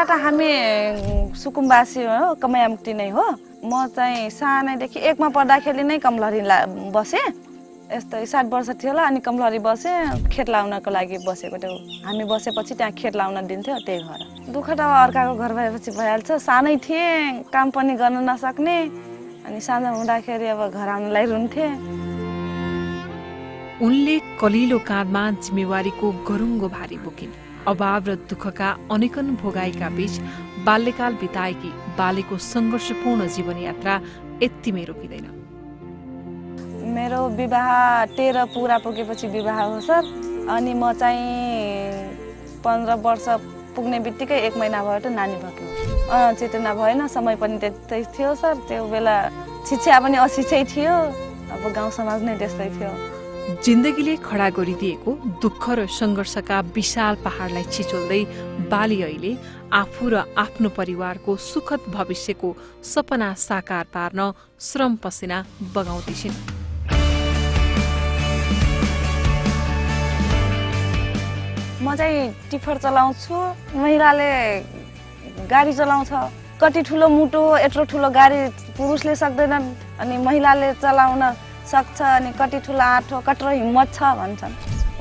पहिला त हामी सुकुम्बासी हो, कमयामुक्ति नै हो। म चाहिँ सानैदेखि 1 मा पढ्दाखेरि नै कमलहरी बसेँ। यस्तै 60 वर्ष थियो होला, अनि कमलहरी बसेँ। खेत लाउनको लागि बसेको त्यो। हामी बसेपछि त्यहाँ खेत लाउन दिन्थ्यो, त्यही घर। दुःख त अर्काको घर भएपछि भइहाल्छ। सानै थिएँ, काम पनि गर्न नसक्ने, अनि सानो हुँदाखेरि अब घर आउनलाई रुन्थे। उनले कलिलो काँधमा जिम्मेवारीको गरुङ्गो भारी बोकिन्। अभाव र दुःखका अनेकन भोगाइका बीच बाल्यकाल बिताएकी बालेको सङ्घर्षपूर्ण जीवनयात्रा यत्तिमै रोकिँदैन। मेरो विवाह 13 पुरा पुगेपछि विवाह हो सर। अनि म चाहिँ 15 वर्ष पुग्ने बित्तिकै 1 महिना भयो त नानी भएको। चेतना भएन, समय पनि त्यस्तै थियो सर। त्यो बेला शिक्षा पनि अशिक्षै थियो। अब गाउँ समाज नै त्यस्तै थियो। जिन्दगीले खडा गरिदिएको दुःख र सङ्घर्षका विशाल पहाडलाई छिचोल्दै बाली अहिले आफू र आफ्नो परिवारको सुखद भविष्यको सपना साकार पार्न श्रम पसिना बगाउँदैछिन्। म चाहिँ टिफर चलाउँछु। महिलाले गाडी चलाउँछ। कति ठुलो मुटो हो, यत्रो ठुलो गाडी पुरुषले सक्दैनन्, अनि महिलाले चलाउन सक्छ। अनि कति ठुलो आँट हो, कत्रो हिम्मत छ भन्छन्।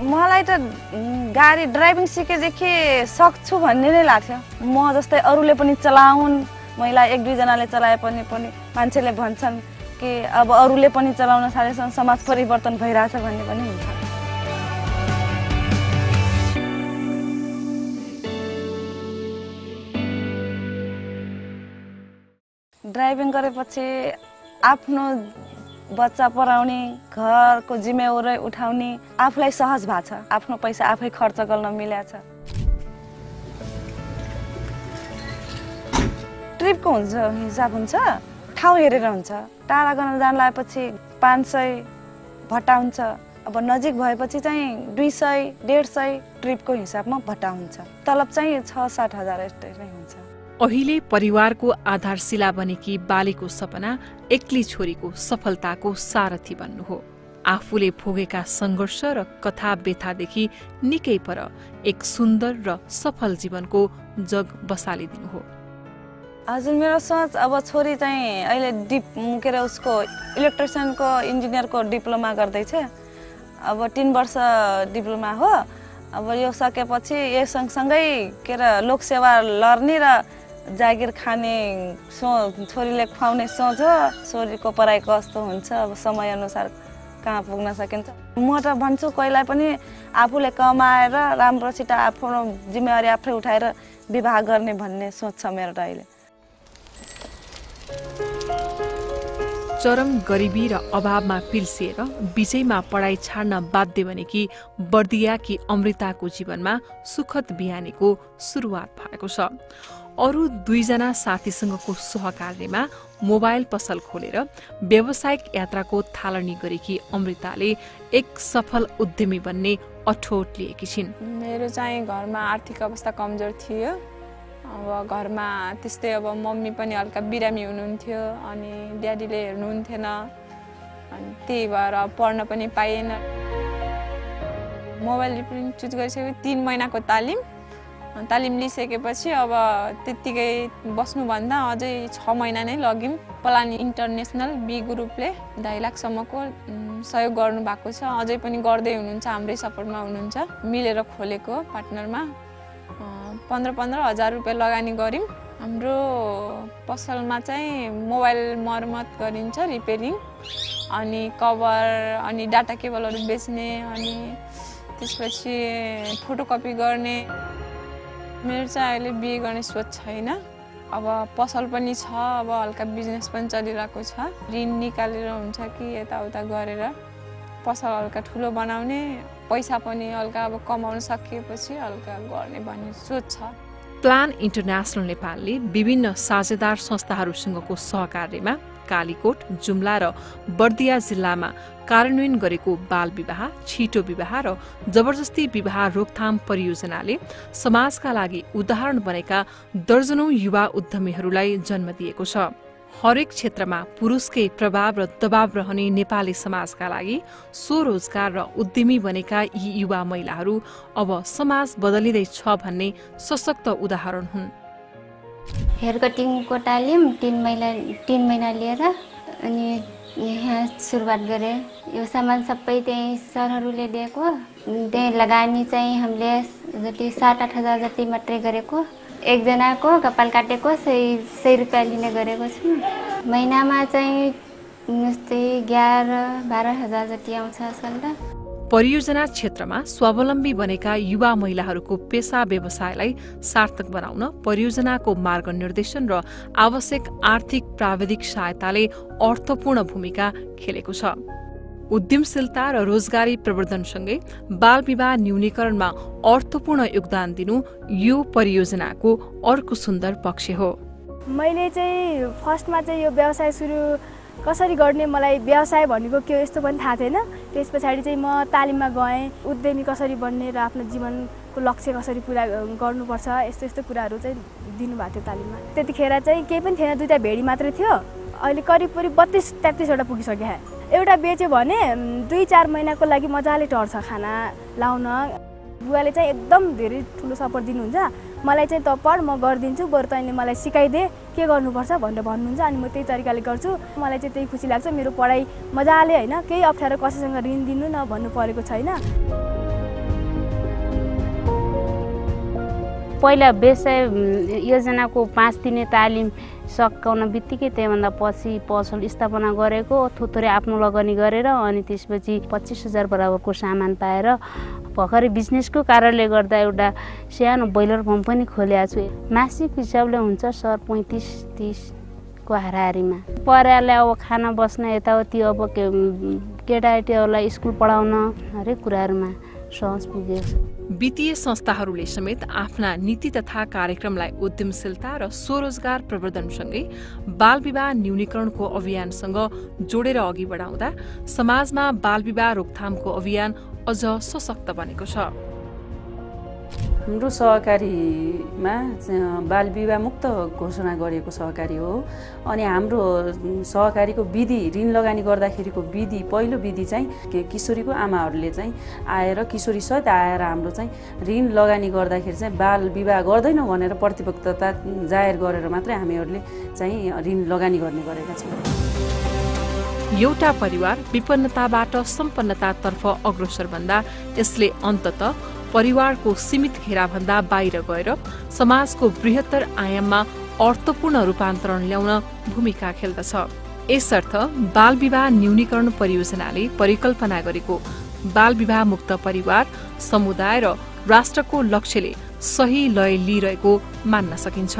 मलाई त गाडी ड्राइभिङ सिकेदेखि सक्छु भन्ने नै लाग्थ्यो। म जस्तै अरूले पनि चलाउन्, महिला 1-2 जनाले चलाए पनि मान्छेले भन्छन् कि अब अरूले पनि चलाउन थालेछन्, समाज परिवर्तन भइरहेछ भन्ने पनि हुन्छ। ड्राइभिङ गरेपछि आफ्नो बच्चा पढाउने, घरको जिम्मेवारी उठाउने आफूलाई सहज भएको छ। आफ्नो पैसा आफै खर्च गर्न मिलेको छ। ट्रिपको हुन्छ हिसाब हुन्छ, ठाउँ हेरेर हुन्छ। टाढा गर्न जान लागेपछि 500 भट्टा हुन्छ। अब नजिक भएपछि चाहिँ 200, 150 ट्रिपको हिसाबमा भट्टा हुन्छ। तलब चाहिँ 6-7 हजार यस्तै नै हुन्छ। अहिले परिवारको आधारशिला बनेकी बालीको सपना एक्ली छोरीको सफलताको सारथी बन्नु हो। आफूले भोगेका सङ्घर्ष र कथा व्यथादेखि निकै पर एक सुन्दर र सफल जीवनको जग बसालिदिनु हो। हजुर, मेरो सोच अब छोरी चाहिँ अहिले उसको इलेक्ट्रिसियनको इन्जिनियरको डिप्लोमा गर्दैछ। अब 3 वर्ष डिप्लोमा हो। अब यो सकेपछि यो सँगसँगै लोकसेवा लर्ने र जागिर खाने छोरीले खुवाउने सोच हो। छोरीको पढाइ कस्तो हुन्छ, अब समयअनुसार कहाँ पुग्न सकिन्छ। म त भन्छु कहिल्यै पनि आफूले कमाएर राम्रोसित आफ्नो जिम्मेवारी आफै उठाएर विवाह गर्ने भन्ने सोच छ मेरो त अहिले। चरम गरिबी र अभावमा पिल्सिएर बिचैमा पढाइ छाड्न बाध्य बनेकी बर्दियाकी अमृताको जीवनमा सुखद बिहानीको सुरुवात भएको छ। अरू 2 जना साथीसँगको सहकार्यमा मोबाइल पसल खोलेर व्यावसायिक यात्राको थालनी गरेकी अमृताले एक सफल उद्यमी बन्ने अठोट लिएकी छिन्। मेरो चाहिँ घरमा आर्थिक अवस्था कमजोर थियो। अब घरमा त्यस्तै अब मम्मी पनि हल्का बिरामी हुनुहुन्थ्यो, अनि ड्याडीले हेर्नुहुन्थेन, अनि त्यही भएर पढ्न पनि पाइएन। मोबाइल रिपेयरिङ चुज गरिसकेपछि 3 महिनाको तालिम लिइसकेपछि अब त्यत्तिकै बस्नुभन्दा अझै 6 महिना नै लग्यौँ। प्लान इन्टरनेसनल बी ग्रुपले 2.5 लाखसम्मको सहयोग गर्नुभएको छ। अझै पनि गर्दै हुनुहुन्छ, हाम्रै सपोर्टमा हुनुहुन्छ। मिलेर खोलेको पार्टनरमा 15-15 हजार रुपियाँ लगानी गऱ्यौँ। हाम्रो पसलमा चाहिँ मोबाइल मर्मत गरिन्छ, रिपेयरिङ, अनि कभर, अनि डाटा केबलहरू बेच्ने, अनि त्यसपछि फोटोकपी गर्ने। मेरो चाहिँ अहिले बिहे गर्ने सोच छैन। अब पसल पनि छ, अब हल्का बिजनेस पनि चलिरहेको छ। ऋण निकालेर हुन्छ कि यताउता गरेर पसल हल्का ठुलो बनाउने, पैसा पनि हल्का अब कमाउन सकिएपछि हल्का गर्ने भन्ने सोच छ। प्लान इन्टरनेसनल नेपालले विभिन्न साझेदार संस्थाहरूसँगको सहकार्यमा कालीकोट, जुम्ला र बर्दिया जिल्लामा कार्यान्वयन गरेको बाल विवाह, छिटो विवाह र जबरजस्ती विवाह रोकथाम परियोजनाले समाजका लागि उदाहरण बनेका दर्जनौं युवा उद्यमीहरूलाई जन्म दिएको छ। हरेक क्षेत्रमा पुरुषकै प्रभाव र दबाव रहने नेपाली समाजका लागि स्वरोजगार र उद्यमी बनेका यी युवा महिलाहरू अब समाज बदलिँदैछ भन्ने सशक्त उदाहरण हुन्। हेयर कटिङको तालिम 3 महिना लिएर अनि यहाँ सुरुवात गरेँ। यो सामान सबै त्यही सरहरूले दिएको। त्यही लगानी चाहिँ हामीले जति 7-8 हजार जति मात्रै गरेको। एकजनाको कपाल काटेको 100 रुपियाँ लिने गरेको छु। महिनामा चाहिँ जस्तै 11-12 हजार जति आउँछ आजकल त। परियोजना क्षेत्रमा स्वावलम्बी बनेका युवा महिलाहरूको पेसा व्यवसायलाई सार्थक बनाउन परियोजनाको मार्गनिर्देशन र आवश्यक आर्थिक प्राविधिक सहायताले अर्थपूर्ण भूमिका खेलेको छ। उद्यमशीलता र रोजगारी प्रवर्धनसँगै बाल विवाह न्यूनीकरणमा अर्थपूर्ण योगदान दिनु यो परियोजनाको अर्को सुन्दर पक्ष हो। मैले चाहिँ फर्स्टमा चाहिँ यो व्यवसाय सुरु कसरी गर्ने मलाई व्यवसाय भनेको के हो यस्तो पनि थाहा थिएन। त्यस पछाडि चाहिँ म तालिममा गएँ, उद्यमी कसरी बन्ने र आफ्नो जीवनको लक्ष्य कसरी पुरा गर्नुपर्छ यस्तो कुराहरू चाहिँ दिनुभएको थियो तालिममा। त्यतिखेर चाहिँ केही पनि थिएन, 2टा भेडी मात्रै थियो। अहिले करिब 32-33वटा पुगिसक्यो। एउटा बेच्यो भने 2-4 महिनाको लागि मजाले टर्छ खाना लाउन। बुवाले चाहिँ एकदम धेरै ठुलो सपोर्ट दिनुहुन्छ। मलाई चाहिँ त पढ म गरिदिन्छु, बरु तैँले मलाई सिकाइदे के गर्नुपर्छ भनेर भन्नुहुन्छ। अनि म त्यही तरिकाले गर्छु। मलाई चाहिँ त्यही खुसी लाग्छ। मेरो पढाइ मजाले होइन, केही अप्ठ्यारो कसैसँग ऋण दिनु न भन्नु परेको छैन। पहिला व्यवसाय योजनाको 5 दिने तालिम सकाउन बित्तिकै त्यहीभन्दा पछि पसल स्थापना गरेको, थोरै आफ्नो लगानी गरेर अनि त्यसपछि 25,000 बराबरको सामान पाएर भर्खरै बिजनेसको कारणले गर्दा एउटा सानो बोइलर पम्प पनि खोलेको छु। मासिक हिसाबले हुन्छ सर 35-30 को हाराहारीमा। परिवारलाई अब खाना बस्न यताउति अब केटाकेटीहरूलाई स्कुल पढाउन हरेक कुराहरूमा सहज पुगेको। वित्तीय संस्थाहरूले समेत आफ्ना नीति तथा कार्यक्रमलाई उद्यमशीलता र स्वरोजगार प्रवर्धनसँगै बाल विवाह न्यूनीकरणको अभियानसँग जोडेर अघि बढाउँदा समाजमा बाल विवाह रोकथामको अभियान अझ सशक्त बनेको छ। हाम्रो सहकारीमा बाल विवाह मुक्त घोषणा गरिएको सहकारी हो। अनि हाम्रो सहकारीको विधि ऋण लगानी गर्दाखेरिको विधि पहिलो विधि चाहिँ किशोरीको आमाहरूले चाहिँ आएर किशोरी सहित आएर हाम्रो चाहिँ ऋण लगानी गर्दाखेरि चाहिँ बाल विवाह गर्दैनौँ भनेर प्रतिबद्धता जाहेर गरेर मात्रै हामीहरूले चाहिँ ऋण लगानी गर्ने गरेका छौँ। एउटा परिवार विपन्नताबाट सम्पन्नतातर्फ अग्रसर भन्दा यसले अन्ततः परिवारको सीमित घेराभन्दा बाहिर गएर समाजको बृहत्तर आयाममा अर्थपूर्ण रूपान्तरण ल्याउन भूमिका खेल्दछ। यसर्थ बाल विवाह न्यूनीकरण परियोजनाले परिकल्पना गरेको बाल विवाह मुक्त परिवार, समुदाय र राष्ट्रको लक्ष्यले सही लय लिइरहेको मान्न सकिन्छ।